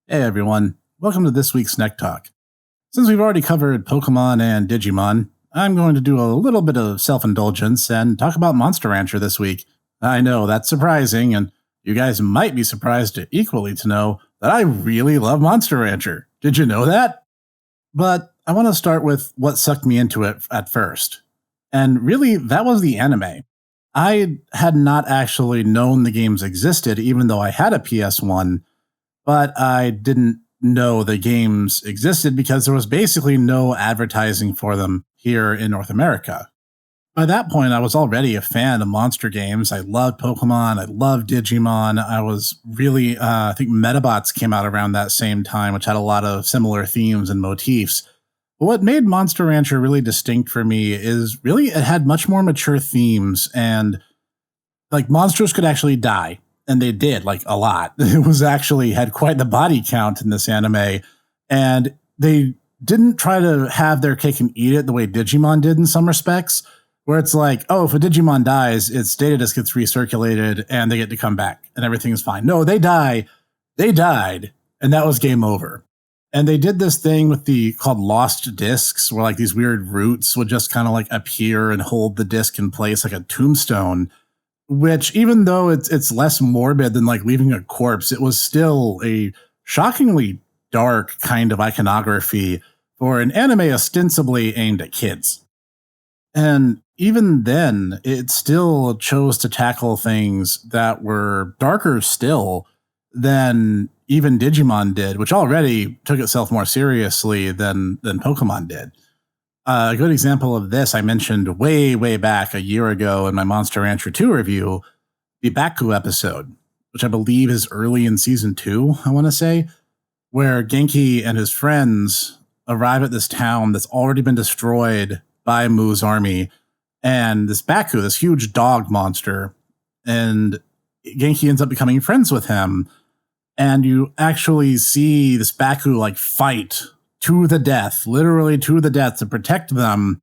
Hey everyone, welcome to this week's Snek Talk. Since we've already covered Pokemon and Digimon, I'm going to do a little bit of self-indulgence and talk about Monster Rancher this week. I know that's surprising, and you guys might be surprised equally to know that I really love Monster Rancher. Did you know that? But I want to start with what sucked me into it at first. And really, that was the anime. I had not actually known the games existed, even though I had a PS1, but I didn't know the games existed because there was basically no advertising for them here in North America. By that point, I was already a fan of monster games. I loved Pokemon. I loved Digimon. I was really, I think Metabots came out around that same time, which had a lot of similar themes and motifs. But what made Monster Rancher really distinct for me is really it had much more mature themes, and like monsters could actually die, and they did, like, a lot. It was actually had quite the body count in this anime, and they didn't try to have their cake and eat it the way Digimon did in some respects, where it's like, oh, if a Digimon dies, its data disk gets recirculated and they get to come back and everything's fine. No, they die. They died, and that was game over. And they did this thing with the called lost discs, where like these weird roots would just kind of like appear and hold the disc in place like a tombstone, which, even though it's less morbid than like leaving a corpse, it was still a shockingly dark kind of iconography for an anime ostensibly aimed at kids. And even then, it still chose to tackle things that were darker still than even Digimon did, which already took itself more seriously than Pokemon did. A good example of this I mentioned way back a year ago in my Monster Rancher 2 review, the Baku episode, which I believe is early in season 2, I want to say, where Genki and his friends arrive at this town that's already been destroyed by Mu's army, and this Baku, this huge dog monster, and Genki ends up becoming friends with him, and you actually see this Baku like fight to the death, literally to the death, to protect them.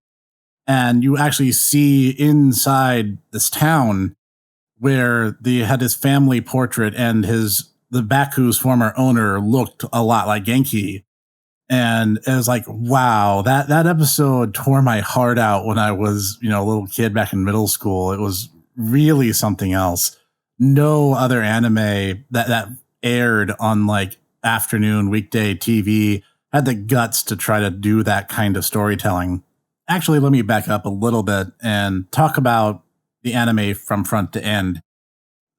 And you actually see inside this town where they had his family portrait, and the Baku's former owner looked a lot like Genki. And it was like, wow, that episode tore my heart out when I was, a little kid back in middle school. It was really something else. No other anime that aired on like afternoon weekday TV had the guts to try to do that kind of storytelling. Actually, let me back up a little bit and talk about the anime from front to end.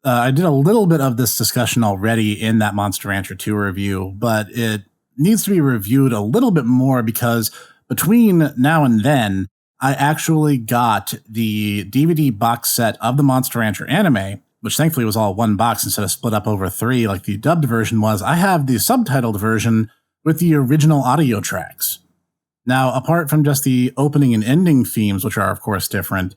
I did a little bit of this discussion already in that Monster Rancher 2 review, but it needs to be reviewed a little bit more because between now and then, I actually got the DVD box set of the Monster Rancher anime, which thankfully was all one box instead of split up over 3 like the dubbed version was. I have the subtitled version with the original audio tracks. Now, apart from just the opening and ending themes, which are of course different,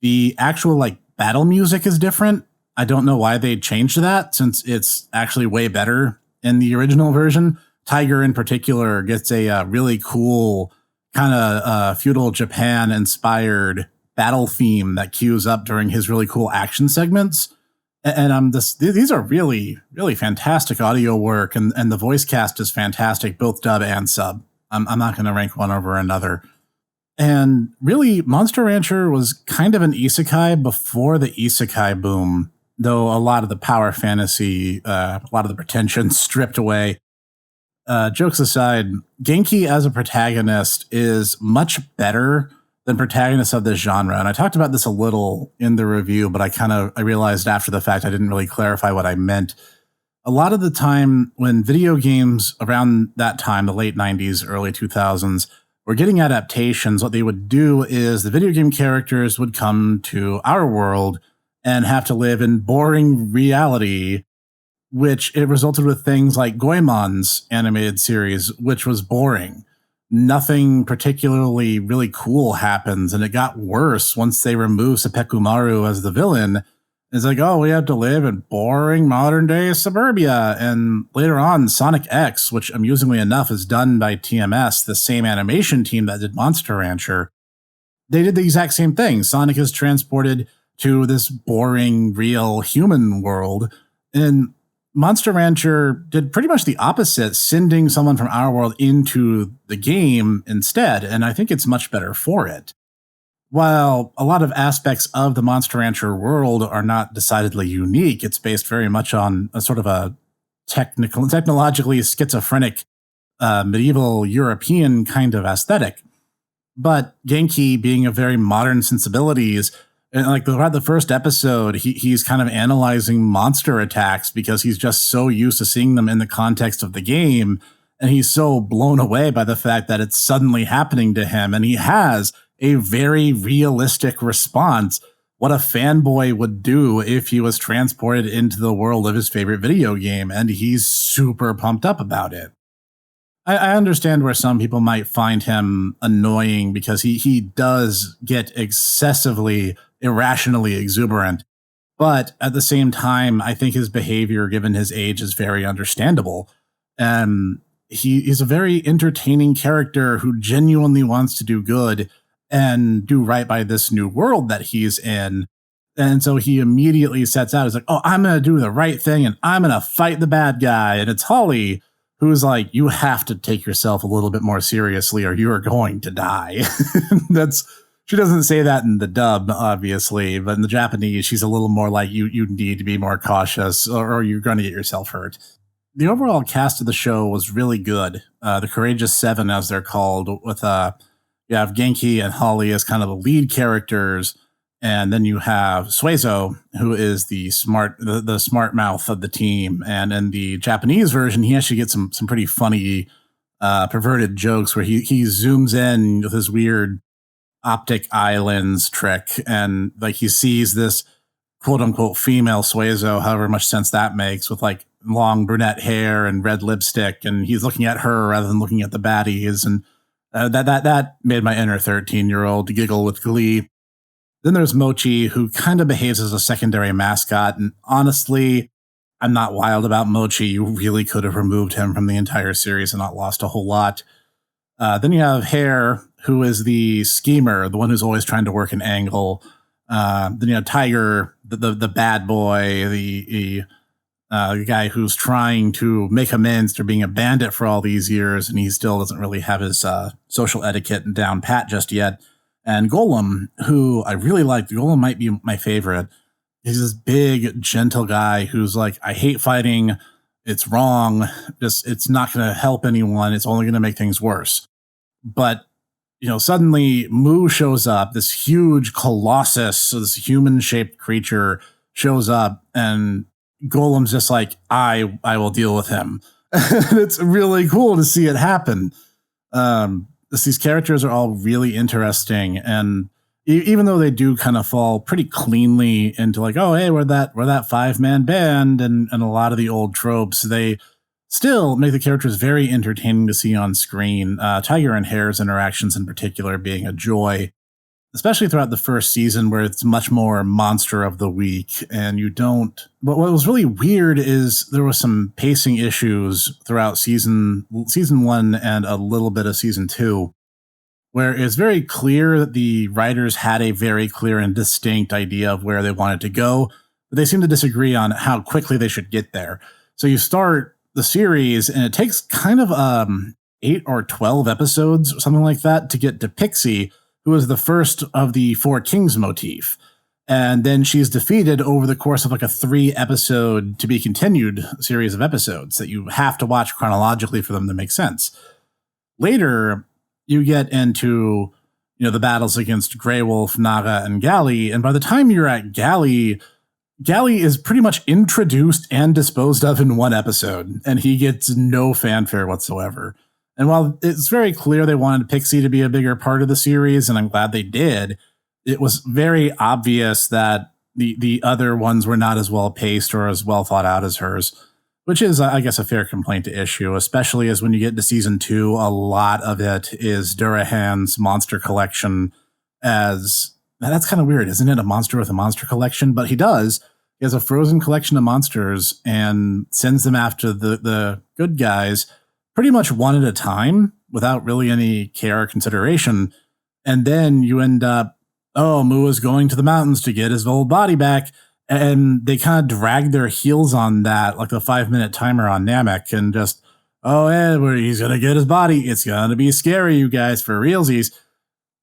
the actual like battle music is different. I don't know why they changed that, since it's actually way better in the original version. Tiger in particular gets a really cool kind of feudal Japan inspired battle theme that cues up during his really cool action segments. And these are really fantastic audio work, and the voice cast is fantastic, both dub and sub. I'm not going to rank one over another. And really, Monster Rancher was kind of an isekai before the isekai boom, though a lot of the power fantasy, a lot of the pretension stripped away. Jokes aside, Genki as a protagonist is much better than protagonists of this genre. And I talked about this a little in the review, but I realized after the fact I didn't really clarify what I meant. A lot of the time when video games around that time, the late 90s, early 2000s, were getting adaptations, what they would do is the video game characters would come to our world and have to live in boring reality, which it resulted with things like Goemon's animated series, which was boring. Nothing particularly really cool happens, and it got worse once they removed Sepekumaru as the villain. It's like, oh, we have to live in boring modern-day suburbia. And later on, Sonic X, which amusingly enough is done by TMS, the same animation team that did Monster Rancher, they did the exact same thing. Sonic is transported to this boring, real human world, and Monster Rancher did pretty much the opposite, sending someone from our world into the game instead, and I think it's much better for it. While a lot of aspects of the Monster Rancher world are not decidedly unique, it's based very much on a sort of a technologically schizophrenic medieval European kind of aesthetic. But Genki, being of very modern sensibilities, and like throughout the first episode, he's kind of analyzing monster attacks because he's just so used to seeing them in the context of the game. And he's so blown away by the fact that it's suddenly happening to him. And he has a very realistic response. What a fanboy would do if he was transported into the world of his favorite video game. And he's super pumped up about it. I understand where some people might find him annoying because he does get excessively, irrationally exuberant. But at the same time, I think his behavior, given his age, is very understandable. And he's a very entertaining character who genuinely wants to do good and do right by this new world that he's in. And so he immediately sets out. He's like, oh, I'm going to do the right thing and I'm going to fight the bad guy. And it's Holly who's like, you have to take yourself a little bit more seriously or you are going to die. She doesn't say that in the dub, obviously, but in the Japanese, she's a little more like, you need to be more cautious or you're going to get yourself hurt. The overall cast of the show was really good. The Courageous Seven, as they're called, with you have Genki and Holly as kind of the lead characters. And then you have Suezo, who is the smart mouth of the team. And in the Japanese version, he actually gets some pretty funny, perverted jokes where he zooms in with his weird optic eye lens trick. And like he sees this quote unquote female Suezo, however much sense that makes, with like long brunette hair and red lipstick. And he's looking at her rather than looking at the baddies. And that made my inner 13-year-old giggle with glee. Then there's Mochi, who kind of behaves as a secondary mascot. And honestly, I'm not wild about Mochi. You really could have removed him from the entire series and not lost a whole lot. Then you have Hare, who is the schemer, the one who's always trying to work an angle. Then you have Tiger, the bad boy, the guy who's trying to make amends for being a bandit for all these years, and he still doesn't really have his social etiquette down pat just yet. And Golem, who I really like. Golem might be my favorite. He's this big, gentle guy who's like, I hate fighting. It's wrong. It's not going to help anyone. It's only going to make things worse. But, suddenly Mu shows up, this huge colossus, this human-shaped creature shows up, and Golem's just like, I will deal with him. It's really cool to see it happen. These characters are all really interesting, and even though they do kind of fall pretty cleanly into like, oh, hey, we're that 5-man band and a lot of the old tropes, they still make the characters very entertaining to see on screen. Tiger and Hare's interactions in particular being a joy, especially throughout the first season where it's much more monster of the week. And what was really weird is there was some pacing issues throughout season 1 and a little bit of season 2, where it's very clear that the writers had a very clear and distinct idea of where they wanted to go, but they seem to disagree on how quickly they should get there. So you start the series and it takes kind of 8 or 12 episodes, something like that, to get to Pixie, who is the first of the Four Kings motif. And then she's defeated over the course of like a 3-episode to be continued series of episodes that you have to watch chronologically for them to make sense. Later, you get into, the battles against Grey Wolf, Naga, and Gali. And by the time you're at Gali is pretty much introduced and disposed of in one episode, and he gets no fanfare whatsoever. And while it's very clear they wanted Pixie to be a bigger part of the series, and I'm glad they did, it was very obvious that the other ones were not as well paced or as well thought out as hers, which is, I guess, a fair complaint to issue, especially as when you get to season 2, a lot of it is Durahan's monster collection. That's kind of weird, isn't it? A monster with a monster collection, but he does. He has a frozen collection of monsters and sends them after the good guys pretty much one at a time without really any care or consideration. And then you end up, Mu is going to the mountains to get his old body back. And they kind of dragged their heels on that, like the 5-minute timer on Namek, and just, oh, yeah, he's going to get his body. It's going to be scary, you guys, for realsies.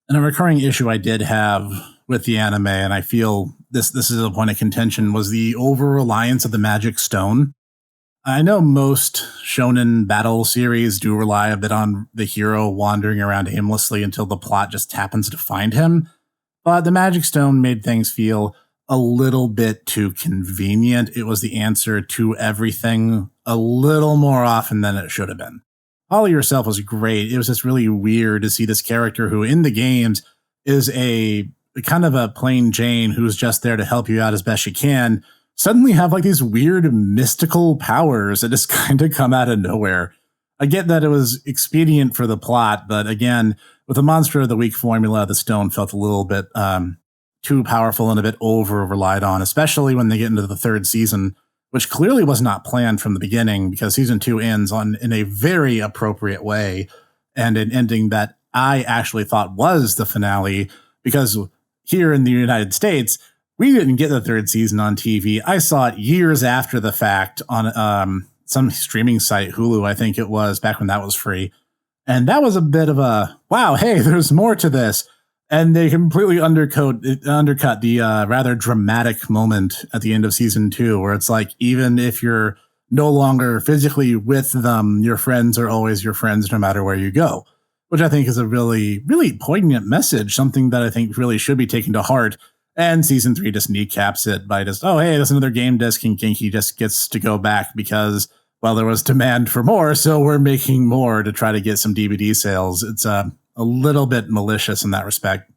And a recurring issue I did have with the anime, and I feel this is a point of contention, was the over-reliance of the magic stone. I know most shonen battle series do rely a bit on the hero wandering around aimlessly until the plot just happens to find him, but the magic stone made things feel a little bit too convenient. It was the answer to everything a little more often than it should have been. Holly herself was great. It was just really weird to see this character who in the games is a kind of a plain Jane who's just there to help you out as best she can, suddenly have like these weird mystical powers that just kind of come out of nowhere. I get that it was expedient for the plot, but again, with the Monster of the Week formula, the stone felt a little bit too powerful and a bit over-relied on, especially when they get into the third season, which clearly was not planned from the beginning, because season 2 ends in a very appropriate way, and an ending that I actually thought was the finale, because here in the United States, we didn't get the third season on TV. I saw it years after the fact on some streaming site, Hulu, I think it was, back when that was free. And that was a bit of a, wow, hey, there's more to this. And they completely undercut the rather dramatic moment at the end of season 2, where it's like, even if you're no longer physically with them, your friends are always your friends no matter where you go, which I think is a really, really poignant message, something that I think really should be taken to heart. And season 3 just kneecaps it by just, oh, hey, there's another game disc, and Genki just gets to go back because, well, there was demand for more, so we're making more to try to get some DVD sales. It's a little bit malicious in that respect.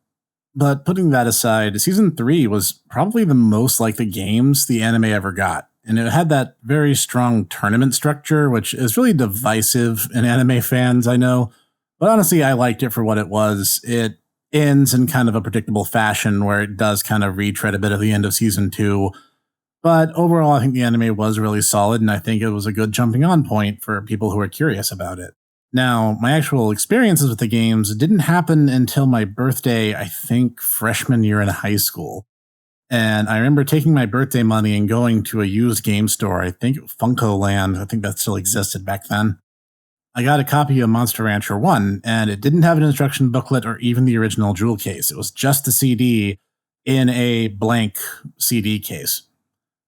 But putting that aside, season 3 was probably the most like the games the anime ever got. And it had that very strong tournament structure, which is really divisive in anime fans, I know. But honestly, I liked it for what it was. It ends in kind of a predictable fashion where it does kind of retread a bit of the end of season 2. But overall, I think the anime was really solid, and I think it was a good jumping on point for people who are curious about it. Now, my actual experiences with the games didn't happen until my birthday, I think freshman year in high school. And I remember taking my birthday money and going to a used game store, I think Funko Land, I think that still existed back then. I got a copy of Monster Rancher 1, and it didn't have an instruction booklet or even the original jewel case. It was just the CD in a blank CD case.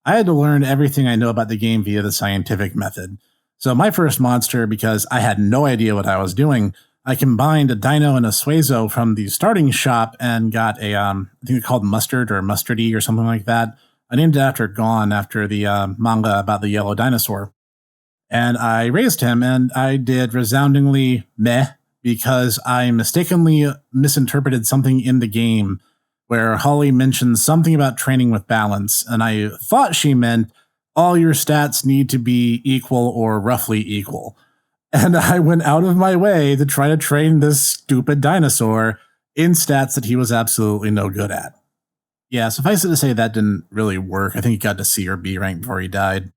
I had to learn everything I know about the game via the scientific method. So my first monster, because I had no idea what I was doing, I combined a dino and a Suezo from the starting shop and got a, I think it's called Mustard or Mustardy or something like that. I named it after Gone, after the manga about the yellow dinosaur. And I raised him, and I did resoundingly meh, because I mistakenly misinterpreted something in the game where Holly mentioned something about training with balance, and I thought she meant all your stats need to be equal or roughly equal. And I went out of my way to try to train this stupid dinosaur in stats that he was absolutely no good at. Yeah, suffice it to say that didn't really work. I think he got to C or B rank before he died.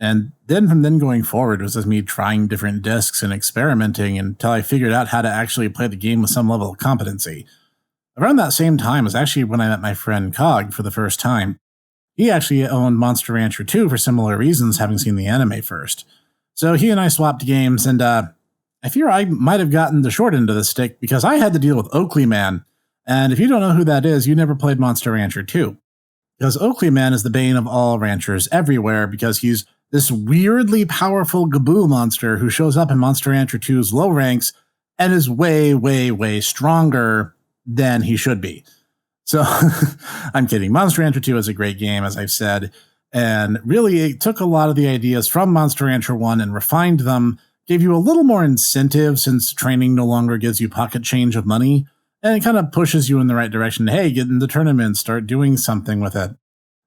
And then from then going forward was just me trying different discs and experimenting until I figured out how to actually play the game with some level of competency. Around that same time was actually when I met my friend Cog for the first time. He actually owned Monster Rancher 2 for similar reasons, having seen the anime first. So he and I swapped games, and I fear I might have gotten the short end of the stick because I had to deal with Oakley Man. And if you don't know who that is, you never played Monster Rancher 2. Because Oakley Man is the bane of all ranchers everywhere, because he's this weirdly powerful Gaboo monster who shows up in Monster Rancher 2's low ranks and is way, way, way stronger than he should be. So, I'm kidding. Monster Rancher 2 is a great game, as I've said, and really it took a lot of the ideas from Monster Rancher 1 and refined them, gave you a little more incentive since training no longer gives you pocket change of money, and it kind of pushes you in the right direction. Hey, get in the tournament, start doing something with it.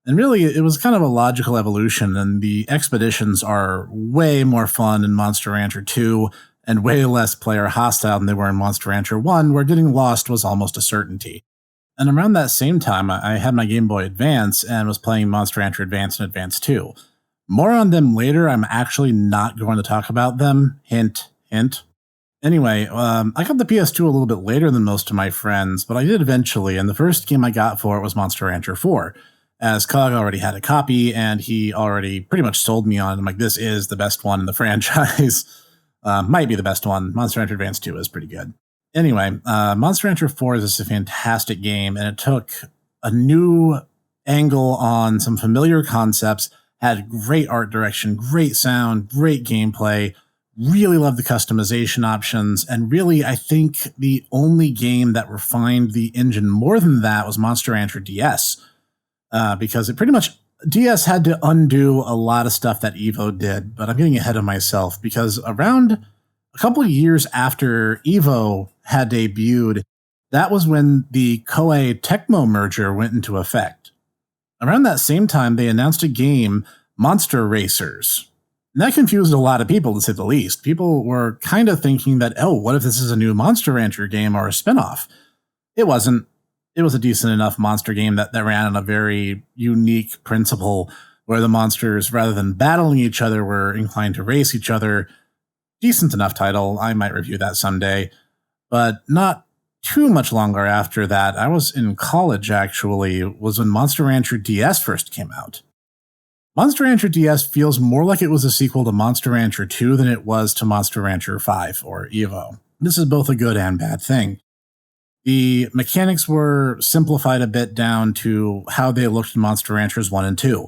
And really, it was kind of a logical evolution, and the expeditions are way more fun in Monster Rancher 2 and way less player hostile than they were in Monster Rancher 1, where getting lost was almost a certainty. And around that same time, I had my Game Boy Advance and was playing Monster Rancher Advance and Advance 2. More on them later. I'm actually not going to talk about them. Hint, hint. Anyway, I got the PS2 a little bit later than most of my friends, but I did eventually, and the first game I got for it was Monster Rancher 4. as Cog already had a copy and he already pretty much sold me on it. I'm like, this is the best one in the franchise. Might be the best one. Monster Rancher Advance 2 is pretty good. Anyway, Monster Rancher 4 is just a fantastic game, and it took a new angle on some familiar concepts, had great art direction, great sound, great gameplay, really loved the customization options, and really, I think the only game that refined the engine more than that was Monster Rancher DS, because it pretty much, DS had to undo a lot of stuff that Evo did, but I'm getting ahead of myself because around a couple of years after Evo had debuted, that was when the Koei Tecmo merger went into effect. Around that same time, they announced a game, Monster Racers. And that confused a lot of people, to say the least. People were kind of thinking that, oh, what if this is a new Monster Rancher game or a spinoff? It wasn't. It was a decent enough monster game that ran on a very unique principle where the monsters, rather than battling each other, were inclined to race each other. Decent enough title. I might review that someday. But not too much longer after that, I was in college, actually, was when Monster Rancher DS first came out. Monster Rancher DS feels more like it was a sequel to Monster Rancher 2 than it was to Monster Rancher 5, or Evo. This is both a good and bad thing. The mechanics were simplified a bit down to how they looked in Monster Ranchers 1 and 2.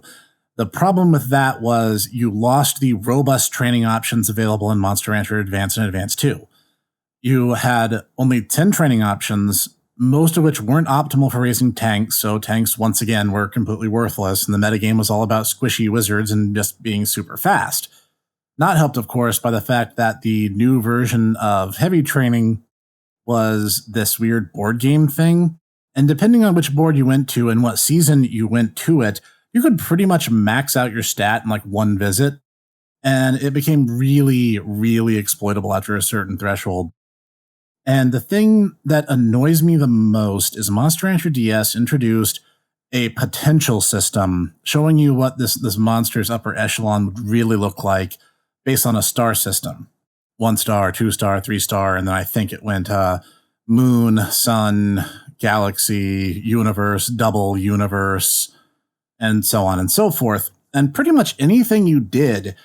The problem with that was you lost the robust training options available in Monster Rancher Advance and Advance 2. You had only 10 training options, most of which weren't optimal for raising tanks, so tanks, once again, were completely worthless, and the metagame was all about squishy wizards and just being super fast. Not helped, of course, by the fact that the new version of heavy training was this weird board game thing, and depending on which board you went to and what season you went to it, you could pretty much max out your stat in like one visit, and it became really, really exploitable after a certain threshold. And the thing that annoys me the most is Monster Rancher DS introduced a potential system showing you what this monster's upper echelon would really look like based on a star system. 1 star, 2 star, 3 star, and then I think it went moon, sun, galaxy, universe, double universe, and so on and so forth. And pretty much anything you did,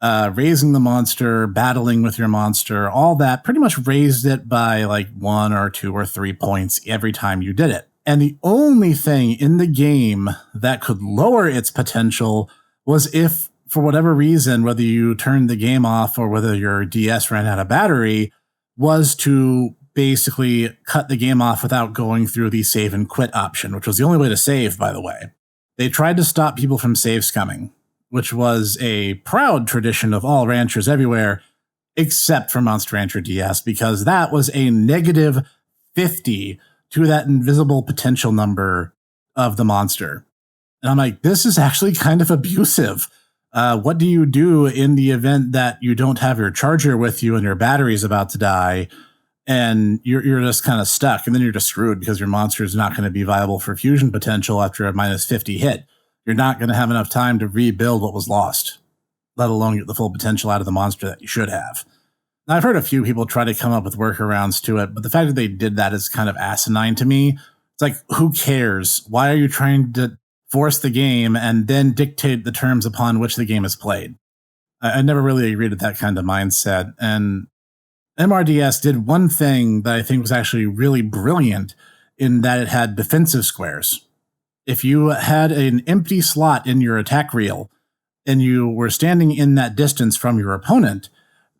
raising the monster, battling with your monster, all that pretty much raised it by like 1 or 2 or 3 points every time you did it. And the only thing in the game that could lower its potential was if, for whatever reason, whether you turned the game off or whether your DS ran out of battery, was to basically cut the game off without going through the save and quit option, which was the only way to save, by the way. They tried to stop people from save scumming, which was a proud tradition of all ranchers everywhere, except for Monster Rancher DS, because that was a negative 50 to that invisible potential number of the monster. And I'm like, this is actually kind of abusive. What do you do in the event that you don't have your charger with you and your battery's about to die and you're just kind of stuck, and then you're just screwed because your monster is not going to be viable for fusion potential after a minus 50 hit. You're not going to have enough time to rebuild what was lost, let alone get the full potential out of the monster that you should have. Now, I've heard a few people try to come up with workarounds to it, but the fact that they did that is kind of asinine to me. It's like, who cares? Why are you trying to force the game and then dictate the terms upon which the game is played? I never really agreed with that kind of mindset. And MRDS did one thing that I think was actually really brilliant in that it had defensive squares. If you had an empty slot in your attack reel and you were standing in that distance from your opponent,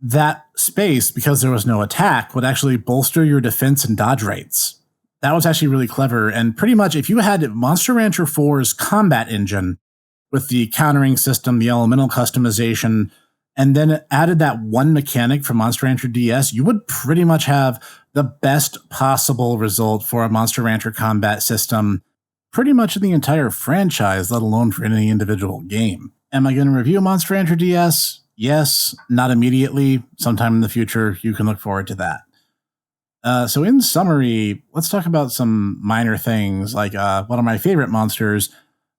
that space, because there was no attack, would actually bolster your defense and dodge rates. That was actually really clever. And pretty much if you had Monster Rancher 4's combat engine with the countering system, the elemental customization, and then added that one mechanic from Monster Rancher DS, you would pretty much have the best possible result for a Monster Rancher combat system pretty much in the entire franchise, let alone for any individual game. Am I going to review Monster Rancher DS? Yes, not immediately. Sometime in the future, you can look forward to that. So in summary, let's talk about some minor things, like one of my favorite monsters.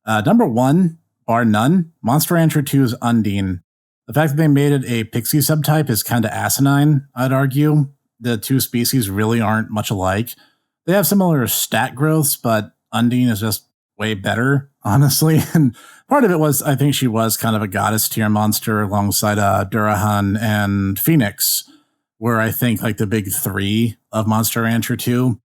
Number 1, bar none, Monster Rancher 2's Undine. The fact that they made it a pixie subtype is kind of asinine, I'd argue. The two species really aren't much alike. They have similar stat growths, but Undine is just way better, honestly. And part of it was, I think she was kind of a goddess tier monster alongside Durahan and Phoenix, were I think like the big three of Monster Rancher 2.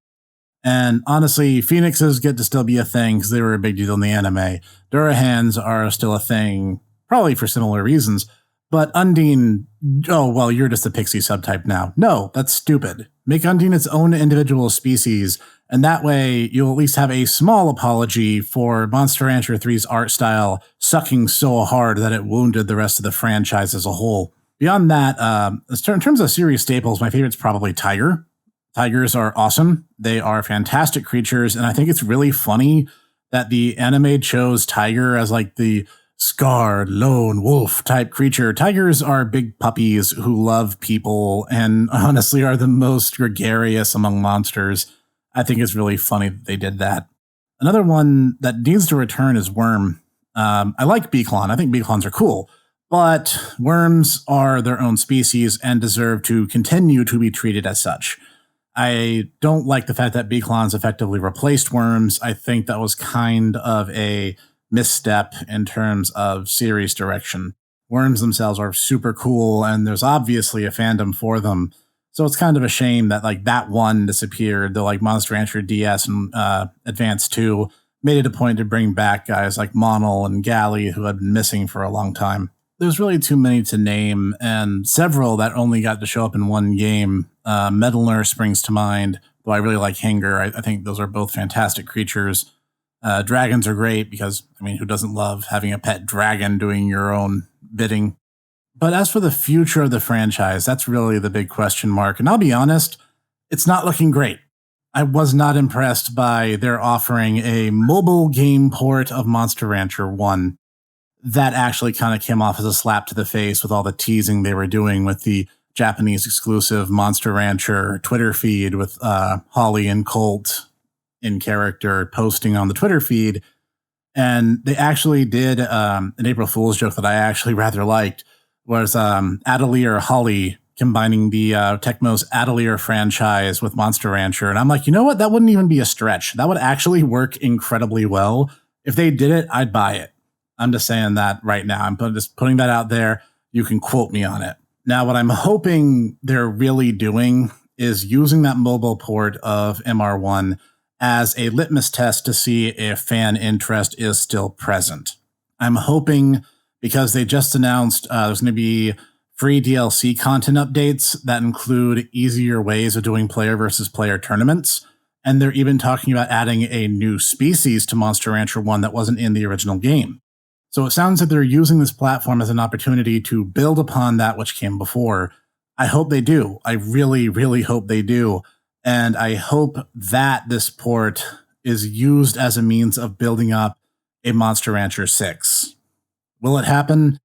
And honestly, Phoenixes get to still be a thing because they were a big deal in the anime. Durahans are still a thing, probably for similar reasons. But Undine, oh, well, you're just a pixie subtype now. No, that's stupid. Make Undine its own individual species, and that way you'll at least have a small apology for Monster Rancher 3's art style sucking so hard that it wounded the rest of the franchise as a whole. Beyond that, in terms of series staples, my favorite's probably Tiger. Tigers are awesome. They are fantastic creatures, and I think it's really funny that the anime chose Tiger as like the scarred lone wolf type creature. Tigers are big puppies who love people and honestly are the most gregarious among monsters. I think it's really funny that they did that. Another one that needs to return is Worm. I like Beaklon. I think Beaklons are cool, but worms are their own species and deserve to continue to be treated as such. I don't like the fact that Beaklons effectively replaced worms. I think that was kind of a misstep in terms of series direction. Worms themselves are super cool, and there's obviously a fandom for them. So it's kind of a shame that like that one disappeared, though like Monster Rancher DS and Advance 2 made it a point to bring back guys like Monel and Galley who had been missing for a long time. There's really too many to name, and several that only got to show up in one game. Metal Nurse springs to mind, though I really like Hanger. I think those are both fantastic creatures. Dragons are great because, I mean, who doesn't love having a pet dragon doing your own bidding? But as for the future of the franchise, that's really the big question mark. And I'll be honest, it's not looking great. I was not impressed by their offering a mobile game port of Monster Rancher 1. That actually kind of came off as a slap to the face with all the teasing they were doing with the Japanese exclusive Monster Rancher Twitter feed with Holly and Colt in character posting on the Twitter feed. And they actually did an April Fool's joke that I actually rather liked, was Atelier Holly combining the Tecmo's Atelier franchise with Monster Rancher. And I'm like, you know what? That wouldn't even be a stretch. That would actually work incredibly well. If they did it, I'd buy it. I'm just saying that right now. I'm just putting that out there. You can quote me on it. Now, what I'm hoping they're really doing is using that mobile port of MR1 as a litmus test to see if fan interest is still present. I'm hoping, because they just announced there's going to be free DLC content updates that include easier ways of doing player versus player tournaments. And they're even talking about adding a new species to Monster Rancher 1 that wasn't in the original game. So it sounds like they're using this platform as an opportunity to build upon that which came before. I hope they do. I really, really hope they do. And I hope that this port is used as a means of building up a Monster Rancher 6. Will it happen?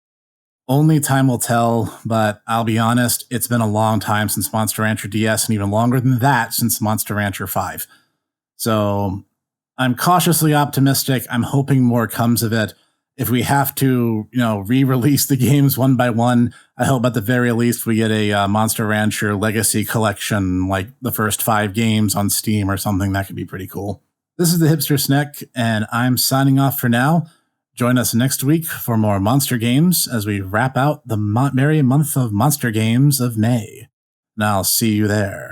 Only time will tell, but I'll be honest, it's been a long time since Monster Rancher DS, and even longer than that since Monster Rancher 5. So I'm cautiously optimistic. I'm hoping more comes of it. If we have to, re-release the games one by one, I hope at the very least we get a Monster Rancher Legacy Collection, like the first 5 games on Steam or something. That could be pretty cool. This is the Hipster Snek, and I'm signing off for now. Join us next week for more monster games as we wrap out the merry month of monster games of May. And I'll see you there.